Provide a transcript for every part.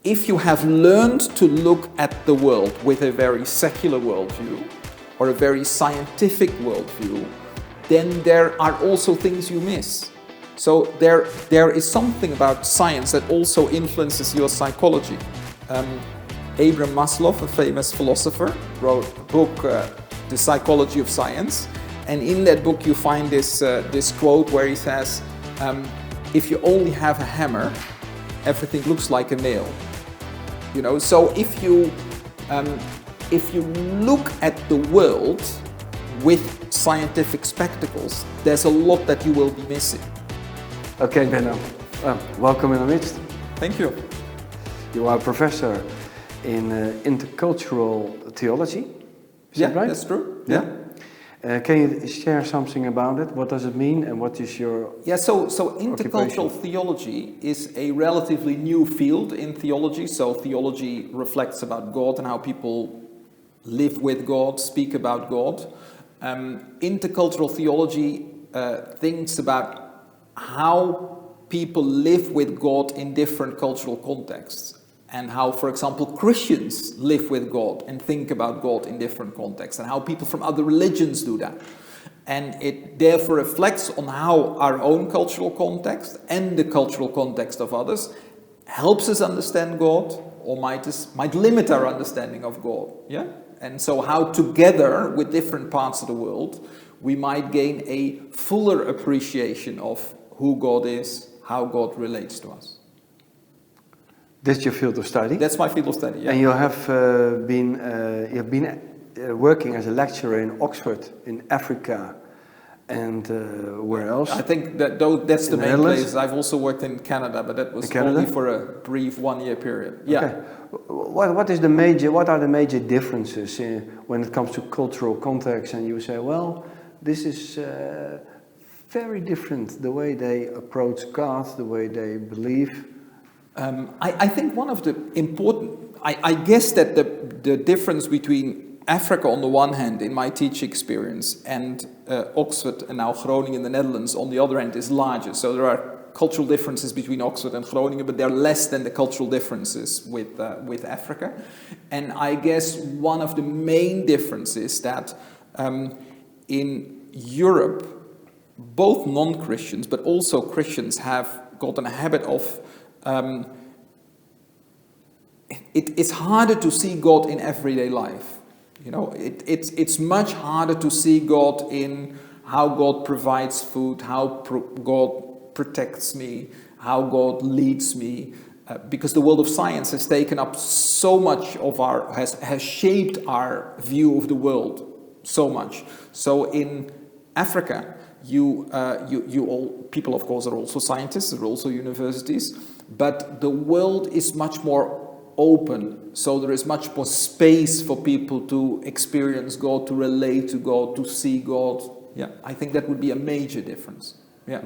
if you have learned to look at the world with a very secular worldview or a very scientific worldview, then there are also things you miss. So there is something about science that also influences your psychology. Abraham Maslow, a famous philosopher, wrote a book, The Psychology of Science, and in that book you find this quote where he says, if you only have a hammer, everything looks like a nail. You know, so if you look at the world with scientific spectacles, there's a lot that you will be missing. Okay, Benno, welcome in our midst. Thank you. You are a professor in Intercultural Theology. Is that right? That's true. Yeah. Can you share something about it? What does it mean and what is your So intercultural theology is a relatively new field in theology. So theology reflects about God and how people live with God, speak about God. Intercultural theology thinks about how people live with God in different cultural contexts, and how, for example, Christians live with God and think about God in different contexts, and how people from other religions do that. And it therefore reflects on how our own cultural context and the cultural context of others helps us understand God, or might limit our understanding of God. Yeah? And so how together with different parts of the world we might gain a fuller appreciation of who God is, how God relates to us. That's your field of study? That's my field of study, yeah. And you have been working as a lecturer in Oxford, in Africa, and where else? I think that's the main place. I've also worked in Canada, but that was only for a brief 1-year period. Yeah. Okay. What are the major differences when it comes to cultural context? And you say, well, this is very different, the way they approach God, the way they believe. I think one of the important, I guess that the difference between Africa on the one hand in my teaching experience and Oxford and now Groningen in the Netherlands on the other hand is larger. So there are cultural differences between Oxford and Groningen, but they're less than the cultural differences with Africa. And I guess one of the main differences that in Europe, both non-Christians but also Christians have gotten a habit of it's harder to see God in everyday life. You know, it's much harder to see God in how God provides food, how God protects me, how God leads me, because the world of science has taken up so much of has shaped our view of the world so much. So in Africa, people of course are also scientists, there are also universities, but the world is much more open, so there is much more space for people to experience God, to relate to God, to see God. Yeah, I think that would be a major difference. Yeah.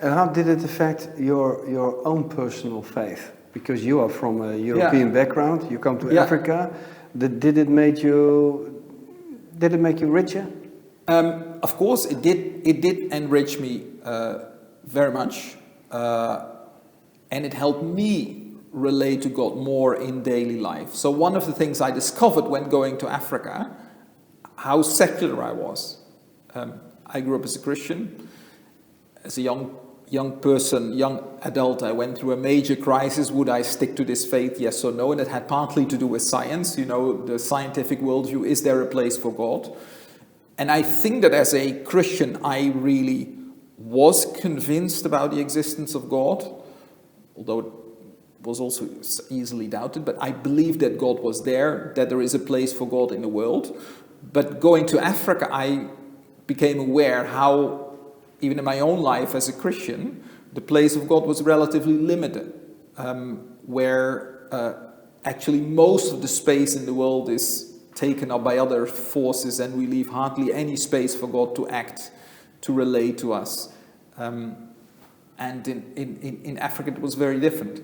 And how did it affect your own personal faith? Because you are from a European background, you come to Africa. Did it make you richer? Of course, it did enrich me very much, and it helped me relate to God more in daily life. So one of the things I discovered when going to Africa, how secular I was. I grew up as a Christian. As a young person, young adult, I went through a major crisis. Would I stick to this faith, yes or no? And it had partly to do with science, you know, the scientific worldview. Is there a place for God? And I think that as a Christian, I really was convinced about the existence of God, although it was also easily doubted, but I believed that God was there, that there is a place for God in the world. But going to Africa, I became aware how, even in my own life as a Christian, the place of God was relatively limited, where actually most of the space in the world is taken up by other forces, and we leave hardly any space for God to act, to relate to us. And in Africa it was very different.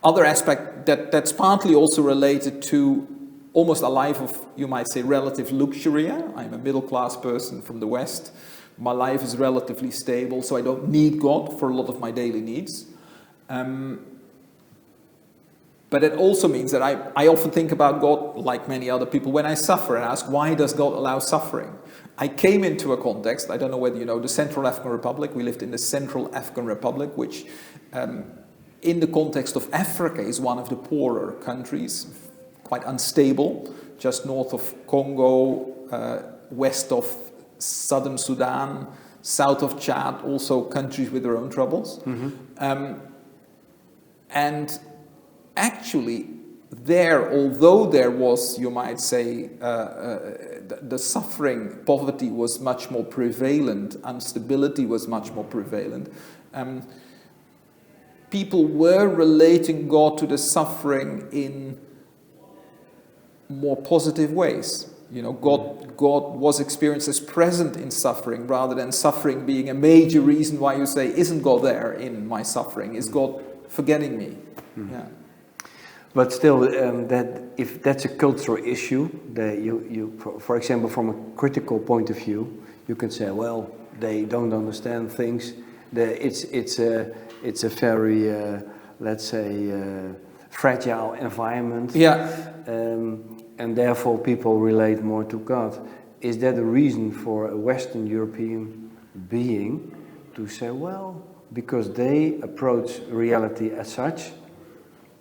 Other aspect that's partly also related to almost a life of, you might say, relative luxury. I'm a middle-class person from the West. My life is relatively stable, so I don't need God for a lot of my daily needs. But it also means that I often think about God like many other people when I suffer and ask, why does God allow suffering? I came into a context, I don't know whether you know the Central African Republic. We lived in the Central African Republic, which in the context of Africa is one of the poorer countries, quite unstable, just north of Congo, west of southern Sudan, south of Chad, also countries with their own troubles. And actually, there, although there was, you might say, the suffering, poverty was much more prevalent, instability was much more prevalent, people were relating God to the suffering in more positive ways. You know, God was experienced as present in suffering rather than suffering being a major reason why you say, isn't God there in my suffering? Is God forgetting me? Yeah. But still, that if that's a cultural issue, that for example, from a critical point of view, you can say, well, they don't understand things. It's a very, let's say, fragile environment. Yeah. And therefore people relate more to God. Is that a reason for a Western European being to say, well, because they approach reality as such,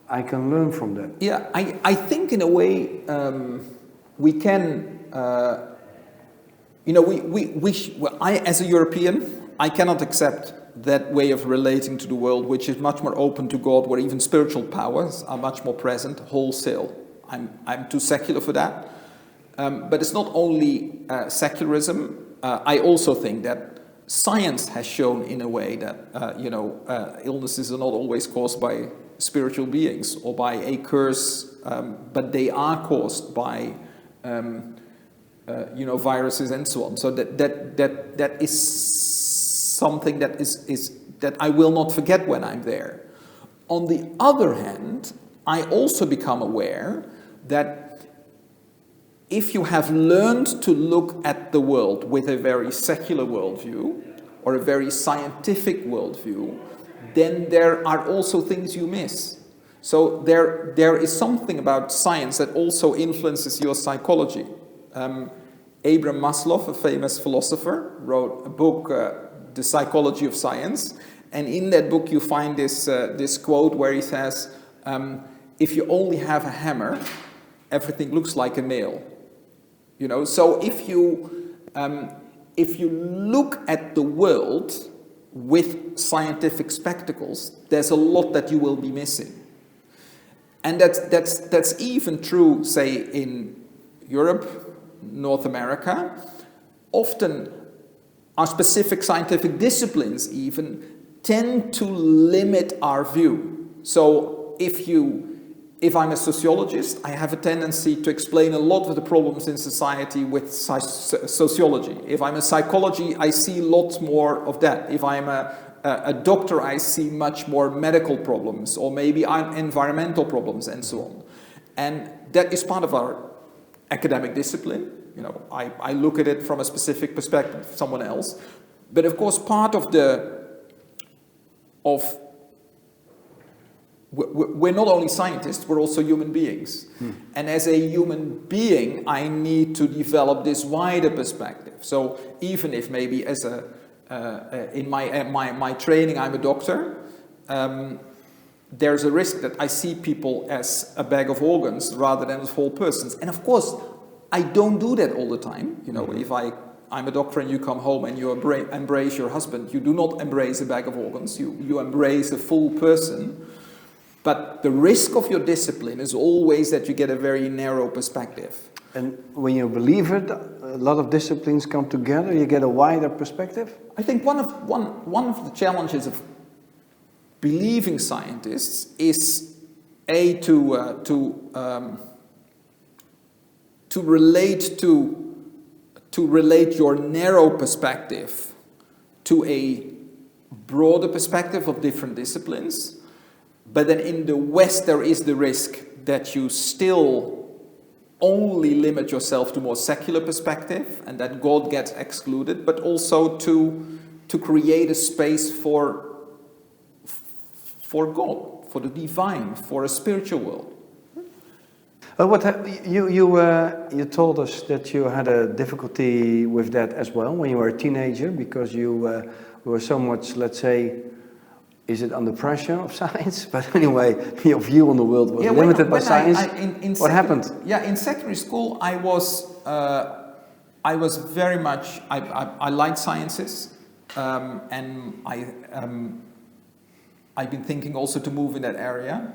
I can learn from that? Yeah, I think in a way we can, you know, I as a European, I cannot accept that way of relating to the world, which is much more open to God, where even spiritual powers are much more present, wholesale. I'm too secular for that. But it's not only secularism. I also think that science has shown in a way that, you know, illnesses are not always caused by spiritual beings or by a curse, but they are caused by, you know, viruses and so on. So that is something that is that I will not forget when I'm there. On the other hand, I also become aware that if you have learned to look at the world with a very secular worldview or a very scientific worldview, then there are also things you miss. So there is something about science that also influences your psychology. Abraham Maslow, a famous philosopher, wrote a book, The Psychology of Science, and in that book you find this quote where he says, if you only have a hammer, everything looks like a nail. You know, so if you look at the world with scientific spectacles, there's a lot that you will be missing. And that's even true, say, in Europe, North America. Often our specific scientific disciplines even tend to limit our view. So if I'm a sociologist, I have a tendency to explain a lot of the problems in society with sociology. If I'm a psychology, I see lots more of that. If I'm a doctor, I see much more medical problems, or maybe environmental problems and so on. And that is part of our academic discipline. You know, I look at it from a specific perspective, someone else. But of course, part of we're not only scientists, we're also human beings. And as a human being, I need to develop this wider perspective. So even if maybe in my training I'm a doctor, there's a risk that I see people as a bag of organs rather than as whole persons. And of course, I don't do that all the time. You know, if I'm a doctor and you come home and you embrace your husband, you do not embrace a bag of organs, you embrace a full person. But the risk of your discipline is always that you get a very narrow perspective. And when you believe it, a lot of disciplines come together, you get a wider perspective? I think one of the challenges of believing scientists is to relate your narrow perspective to a broader perspective of different disciplines. But then in the West, there is the risk that you still only limit yourself to more secular perspective and that God gets excluded, but also to create a space for for God, for the divine, for a spiritual world. You told us that you had a difficulty with that as well when you were a teenager, because you were so much, let's say, is it under pressure of science? But anyway, your view on the world was limited by science. What happened? Yeah, in secondary school, I was very much, I liked sciences, and I've been thinking also to move in that area.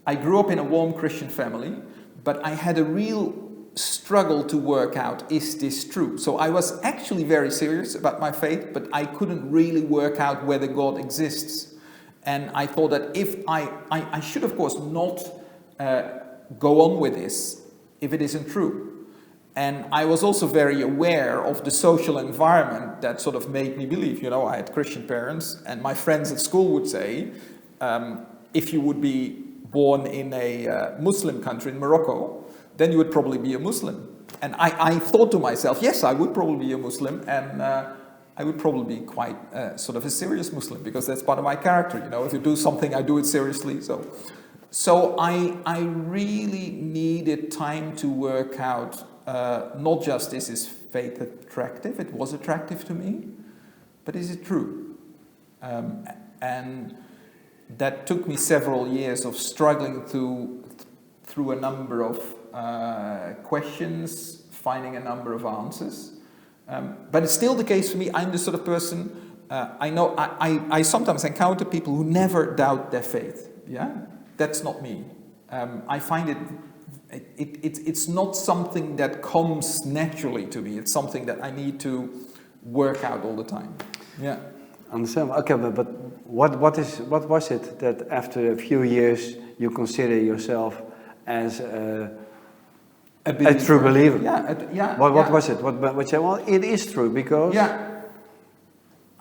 I grew up in a warm Christian family, but I had a real struggle to work out, is this true? So I was actually very serious about my faith, but I couldn't really work out whether God exists. And I thought that if I should, of course, not go on with this if it isn't true. And I was also very aware of the social environment that sort of made me believe. You know, I had Christian parents, and my friends at school would say, if you would be born in a Muslim country, in Morocco, then you would probably be a Muslim. And I thought to myself, yes, I would probably be a Muslim, and I would probably be quite sort of a serious Muslim, because that's part of my character. You know, if you do something, I do it seriously. So I really needed time to work out, not just is faith attractive, it was attractive to me, but is it true? And that took me several years of struggling through a number of questions, finding a number of answers. But it's still the case for me. I'm the sort of person, I sometimes encounter people who never doubt their faith. Yeah, that's not me. I find it's not something that comes naturally to me. It's something that I need to work out all the time. Yeah. Understand. Okay, but what was it that after a few years you consider yourself as a true believer? Yeah. What was it? What you say? Well, it is true because. Yeah.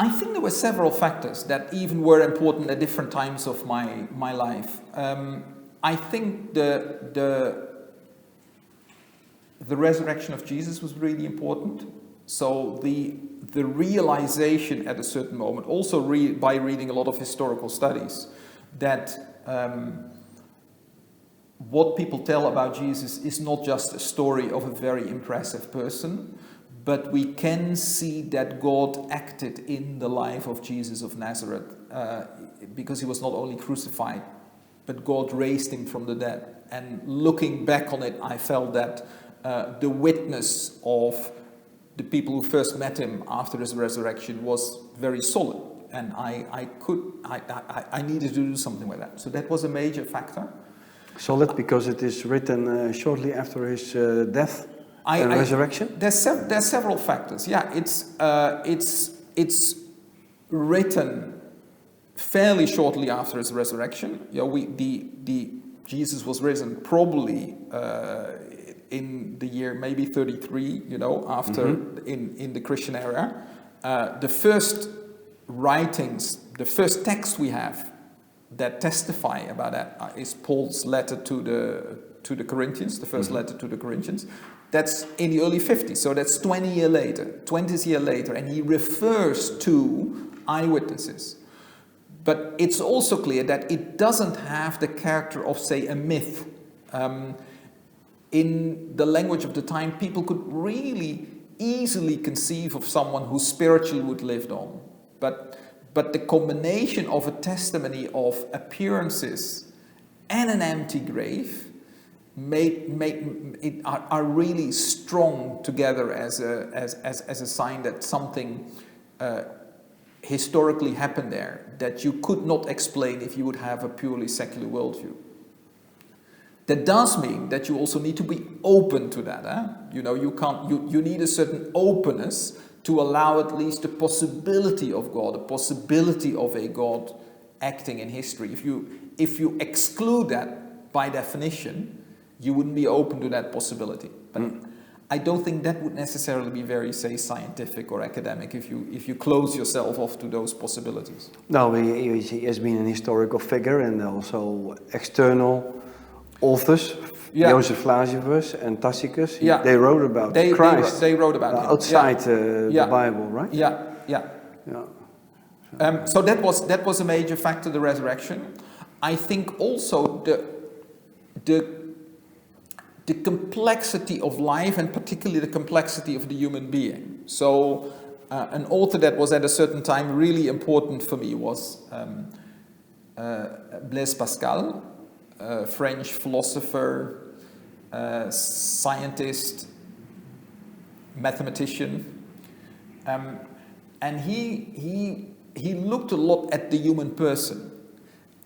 I think there were several factors that even were important at different times of my life. I think the resurrection of Jesus was really important. So the realization at a certain moment, also by reading a lot of historical studies, that what people tell about Jesus is not just a story of a very impressive person, but we can see that God acted in the life of Jesus of Nazareth, because he was not only crucified, but God raised him from the dead. And looking back on it, I felt that the witness of the people who first met him after his resurrection was very solid, and I needed to do something with that. So that was a major factor. Solid because it is written shortly after his death and resurrection. There's several factors. Yeah, it's written fairly shortly after his resurrection. You know, Jesus was risen probably in the year maybe 33, you know, after in the Christian era. The first writings, the first text we have that testify about that is Paul's letter to the Corinthians, the first letter to the Corinthians. That's in the early 50s, so that's 20 years later, and he refers to eyewitnesses. But it's also clear that it doesn't have the character of, say, a myth. In the language of the time, people could really easily conceive of someone who spiritually would live on. But the combination of a testimony of appearances and an empty grave are really strong together as a sign that something historically happened there that you could not explain if you would have a purely secular worldview. That does mean that you also need to be open to that. You know, you need a certain openness to allow at least the possibility of God, the possibility of a God acting in history. If you exclude that by definition, you wouldn't be open to that possibility. But I don't think that would necessarily be very, say, scientific or academic if you close yourself off to those possibilities. No, he has been an historical figure and also external authors, Joseph Flavius and Tacitus, they wrote about Christ. They wrote about him. Outside the Bible, right? Yeah. So that was a major factor, the resurrection. I think also the complexity of life, and particularly the complexity of the human being. So an author that was at a certain time really important for me was Blaise Pascal, a French philosopher, scientist, mathematician, and he looked a lot at the human person.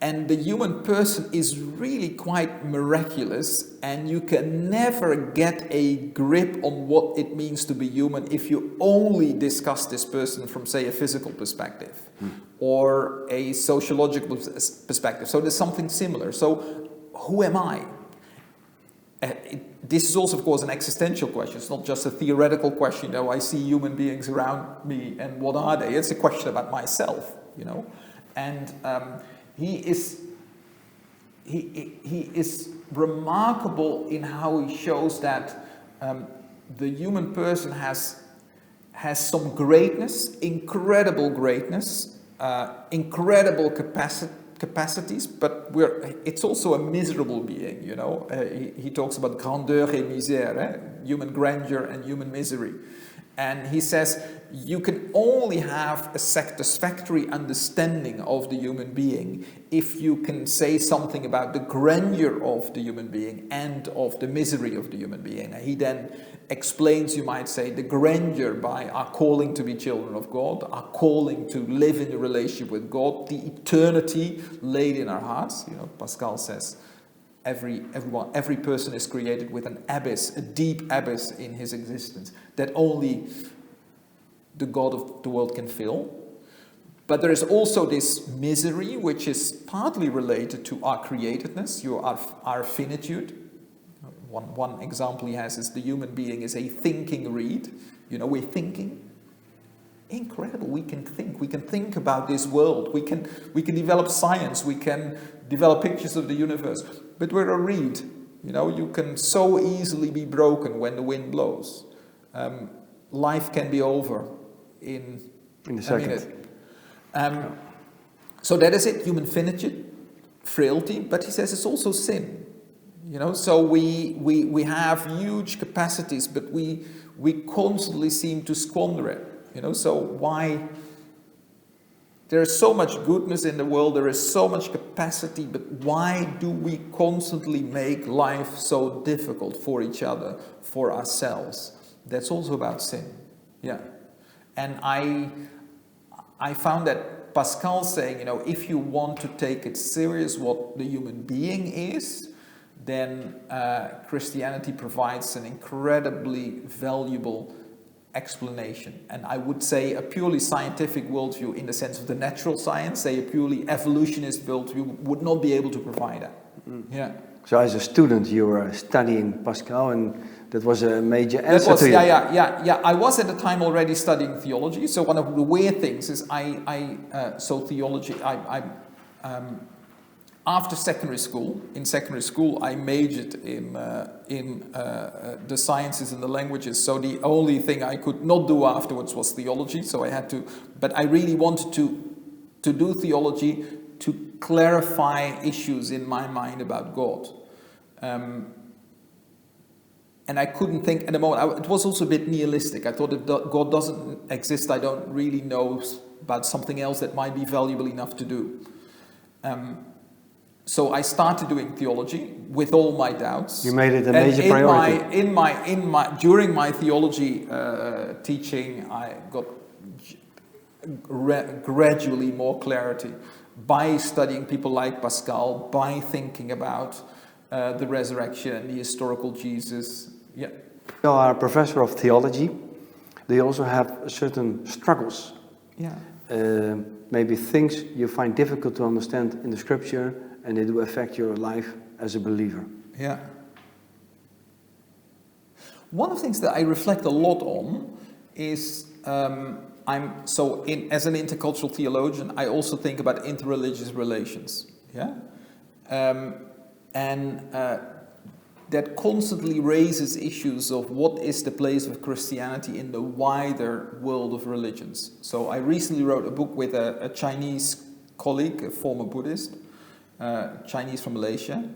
And the human person is really quite miraculous, and you can never get a grip on what it means to be human if you only discuss this person from, say, a physical perspective or a sociological perspective. So there's something similar. So who am I? This is also, of course, an existential question. It's not just a theoretical question, you know, I see human beings around me and what are they? It's a question about myself, you know. And he is remarkable in how he shows that the human person has some greatness, incredible greatness, incredible capacities, but it's also a miserable being, you know. He talks about grandeur et misère, human grandeur and human misery. And he says you can only have a satisfactory understanding of the human being if you can say something about the grandeur of the human being and of the misery of the human being. And he then explains, you might say, the grandeur by our calling to be children of God, our calling to live in a relationship with God, the eternity laid in our hearts. You know, Pascal says every person is created with an abyss, a deep abyss in his existence that only the God of the world can fill. But there is also this misery, which is partly related to our createdness, our finitude. One example he has is the human being is a thinking reed. You know, we're thinking. Incredible. We can think about this world. We can develop science. We can develop pictures of the universe. But we're a reed. You know, you can so easily be broken when the wind blows. Life can be over in a second. Minute. So that is it. Human finitude, frailty. But he says it's also sin. You know, so we have huge capacities, but we constantly seem to squander it. You know, so why? There is so much goodness in the world, there is so much capacity, but why do we constantly make life so difficult for each other, for ourselves? That's also about sin. Yeah. And I found that Pascal saying, you know, if you want to take it serious what the human being is, then Christianity provides an incredibly valuable explanation. And I would say a purely scientific worldview in the sense of the natural science, say a purely evolutionist worldview would not be able to provide that. Mm. Yeah. So as a student you were studying Pascal, and that was a major answer to you. Yeah. I was at the time already studying theology. So one of the weird things is so theology, after secondary school, I majored in the sciences and the languages. So the only thing I could not do afterwards was theology. So I had to, but I really wanted to do theology to clarify issues in my mind about God. And I couldn't think at the moment. It was also a bit nihilistic. I thought if God doesn't exist, I don't really know about something else that might be valuable enough to do. So I started doing theology with all my doubts. You made it a major priority. During my theology teaching, I got gradually more clarity by studying people like Pascal, by thinking about the resurrection and the historical Jesus. Yeah. You are a professor of theology. Do you also have certain struggles? Yeah. Maybe things you find difficult to understand in the scripture, and they do affect your life as a believer. Yeah. One of the things that I reflect a lot on is as an intercultural theologian, I also think about interreligious relations. Yeah. that constantly raises issues of what is the place of Christianity in the wider world of religions. So I recently wrote a book with a Chinese colleague, a former Buddhist, Chinese from Malaysia,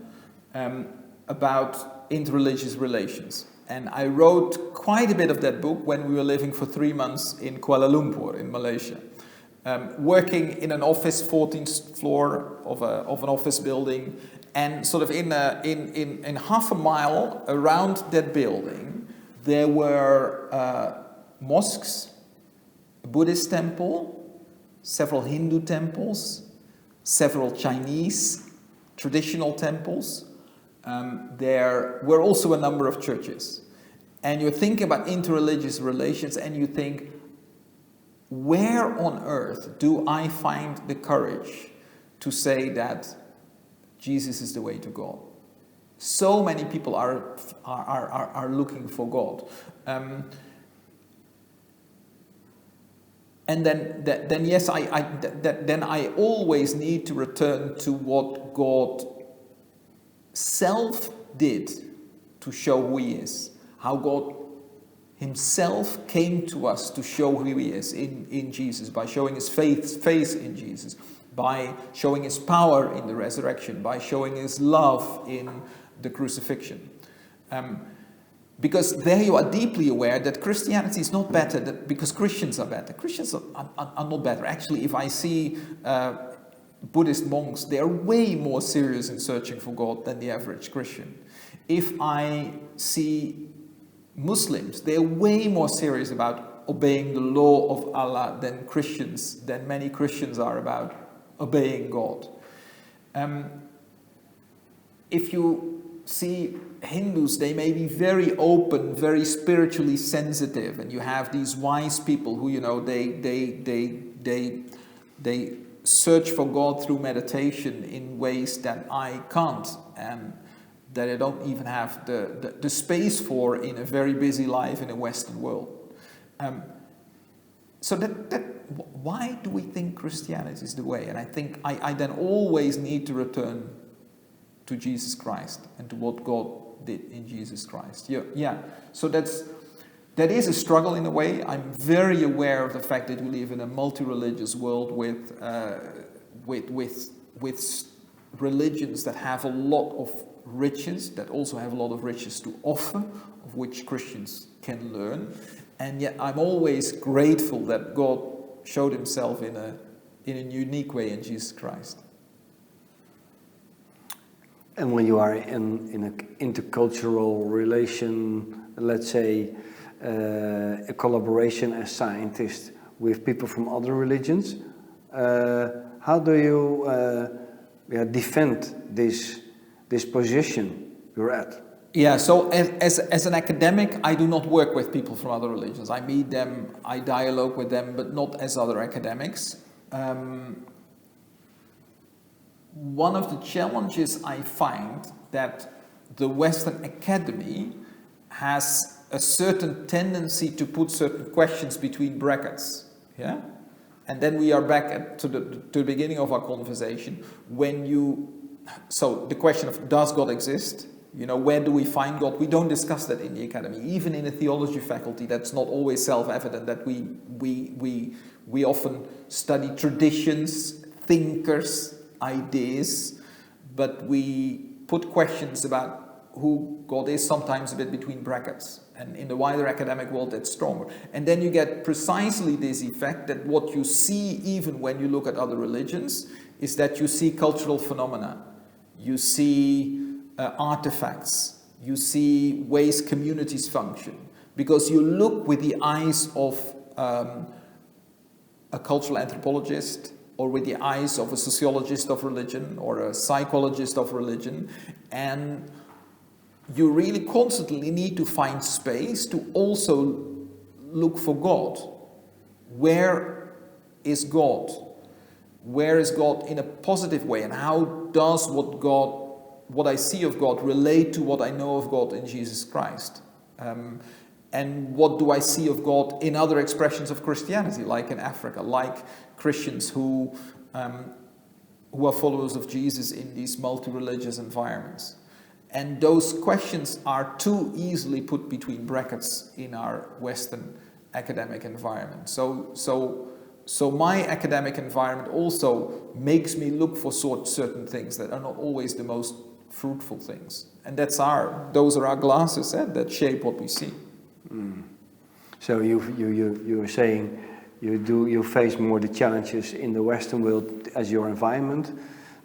about interreligious relations. And I wrote quite a bit of that book when we were living for 3 months in Kuala Lumpur in Malaysia. Working in an office, 14th floor of an office building, and sort of in half a mile around that building, there were mosques, a Buddhist temple, several Hindu temples, several Chinese traditional temples. There were also a number of churches. And you think about interreligious relations and you think, where on earth do I find the courage to say that Jesus is the way to God? So many people are looking for God. And then yes, I always need to return to what God self did to show who he is. How God himself came to us to show who he is in Jesus, by showing his face in Jesus, by showing his power in the resurrection, by showing his love in the crucifixion. Because there you are deeply aware that Christianity is not better because Christians are better. Christians are not better. Actually, if I see Buddhist monks, they are way more serious in searching for God than the average Christian. If I see Muslims, they are way more serious about obeying the law of Allah than many Christians are about obeying God. If you see Hindus, they may be very open, very spiritually sensitive, and you have these wise people who, they search for God through meditation in ways that I can't, that I don't even have the space for in a very busy life in a Western world. So why do we think Christianity is the way? And I think I then always need to return to Jesus Christ and to what God did in Jesus Christ. Yeah. So that is a struggle in a way. I'm very aware of the fact that we live in a multi-religious world with religions that have a lot of riches, that also have a lot of riches to offer, of which Christians can learn. And yet I'm always grateful that God showed himself in a unique way in Jesus Christ. And when you are in an intercultural relation, let's say a collaboration as scientists with people from other religions, how do you defend this position you're at? Yeah, so as an academic, I do not work with people from other religions. I meet them, I dialogue with them, but not as other academics. One of the challenges I find that the Western academy has a certain tendency to put certain questions between brackets, yeah? And then we are back to the beginning of our conversation so the question of, does God exist? Where do we find God? We don't discuss that in the academy. Even in a theology faculty, that's not always self-evident, that we often study traditions, thinkers, ideas, but we put questions about who God is sometimes a bit between brackets. And in the wider academic world, that's stronger. And then you get precisely this effect that what you see even when you look at other religions is that you see cultural phenomena. You see artifacts. You see ways communities function. Because you look with the eyes of a cultural anthropologist, or with the eyes of a sociologist of religion, or a psychologist of religion, and you really constantly need to find space to also look for God. Where is God? Where is God in a positive way? And how does what I see of God relate to what I know of God in Jesus Christ? And what do I see of God in other expressions of Christianity, like in Africa, like Christians who are followers of Jesus in these multi-religious environments? And those questions are too easily put between brackets in our Western academic environment. So my academic environment also makes me look for certain things that are not always the most fruitful things. And those are our glasses that shape what we see. Mm. So you're saying you face more the challenges in the Western world as your environment,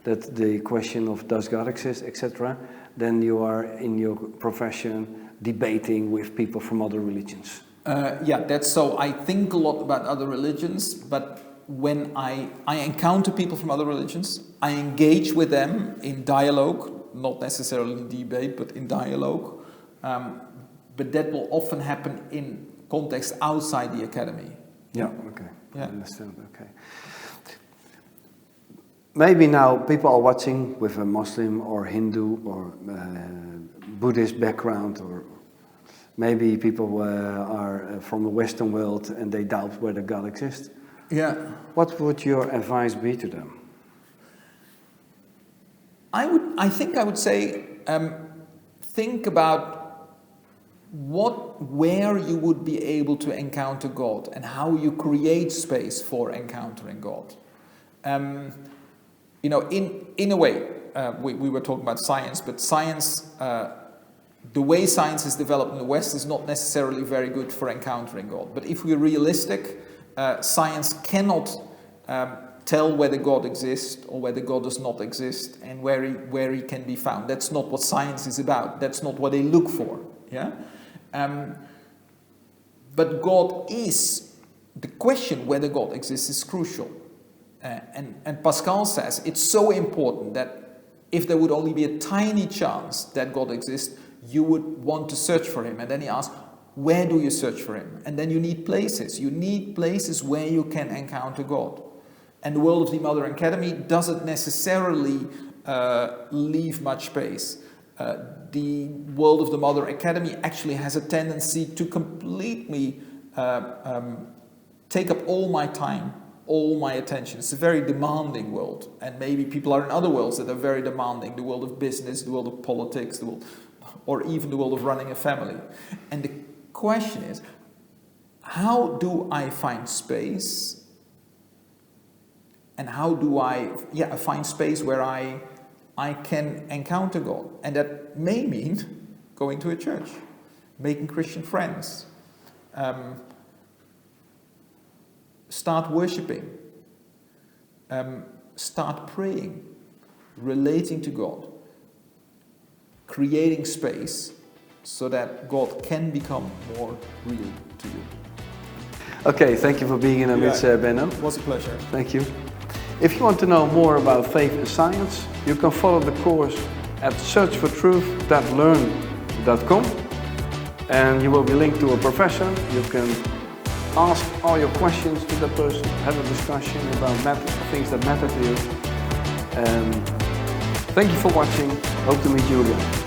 that the question of does God exist, etc., then you are in your profession debating with people from other religions. That's so. I think a lot about other religions, but when I encounter people from other religions, I engage with them in dialogue, not necessarily in debate, but in dialogue. But that will often happen in context outside the academy. Yeah, okay. Yeah. I understand, okay. Maybe now people are watching with a Muslim or Hindu or Buddhist background, or maybe people are from the Western world and they doubt whether God exists. Yeah. What would your advice be to them? I think I would say, think about where you would be able to encounter God and how you create space for encountering God. In a way, we were talking about science, but science, the way science is developed in the West is not necessarily very good for encountering God. But if we're realistic, science cannot tell whether God exists or whether God does not exist and where he can be found. That's not what science is about. That's not what they look for. Yeah. But God is, the question whether God exists is crucial. And Pascal says it's so important that if there would only be a tiny chance that God exists, you would want to search for him. And then he asks, where do you search for him? And then you need places. You need places where you can encounter God. And the world of the Mother Academy doesn't necessarily leave much space. The world of the Mother Academy actually has a tendency to completely take up all my time, all my attention. It's a very demanding world. And maybe people are in other worlds that are very demanding. The world of business, the world of politics, or even the world of running a family. And the question is, how do I find space? And how do I find space where I can encounter God? And that may mean going to a church, making Christian friends, start worshiping, start praying, relating to God, creating space so that God can become more real to you. Okay, thank you for being in our midst, Benno. It was a pleasure. Thank you. If you want to know more about faith and science, you can follow the course at searchfortruth.learn.com, and you will be linked to a professor. You can ask all your questions to that person, have a discussion about things that matter to you. Thank you for watching. Hope to meet you again.